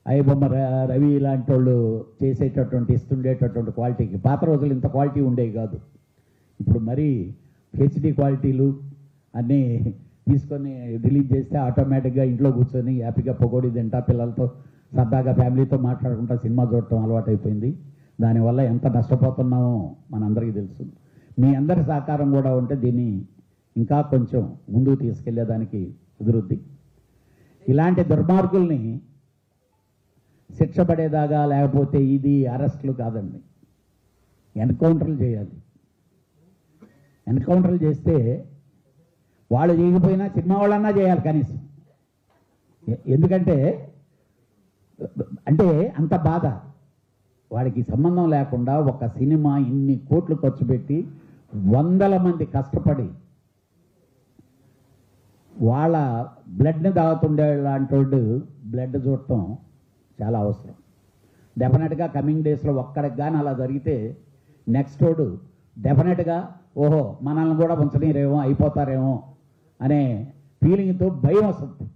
అయ్యబొమ్మ రవి ఇలాంటి వాళ్ళు చేసేటటువంటి ఇస్తుండేటటువంటి క్వాలిటీకి పాత రోజులు ఇంత క్వాలిటీ ఉండేవి కాదు. ఇప్పుడు మరీ హెచ్డి క్వాలిటీలు అన్నీ తీసుకొని రిలీజ్ చేస్తే ఆటోమేటిక్గా ఇంట్లో కూర్చొని హ్యాపీగా పకోడీ తింటా పిల్లలతో సరదాగా ఫ్యామిలీతో మాట్లాడుకుంటా సినిమా చూడటం అలవాటైపోయింది. దానివల్ల ఎంత నష్టపోతున్నామో మనందరికీ తెలుసు. మీ అందరి సహకారం కూడా ఉంటే దీన్ని ఇంకా కొంచెం ముందుకు తీసుకెళ్లేదానికి కుదురుద్ది. ఇలాంటి దుర్మార్గుల్ని శిక్ష పడేదాగా లేకపోతే ఇది అరెస్టులు కాదండి, ఎన్కౌంటర్లు చేయాలి. ఎన్కౌంటర్లు చేస్తే వాళ్ళు చేయకపోయినా సినిమా వాళ్ళన్నా చేయాలి కనీసం. ఎందుకంటే అంటే అంత బాధ వాడికి సంబంధం లేకుండా ఒక సినిమా ఇన్ని కోట్లు ఖర్చు పెట్టి వందల మంది కష్టపడి వాళ్ళ బ్లడ్ని తాగుతుండే లాంటి వాడు బ్లడ్ చూడటం చాలా అవసరం. డెఫినెట్గా కమింగ్ డేస్లో ఒక్కడికి కానీ అలా జరిగితే నెక్స్ట్ వాడు డెఫినెట్గా ఓహో మనల్ని కూడా ఉంచనీరేమో అయిపోతారేమో అనే ఫీలింగ్తో భయం వస్తుంది.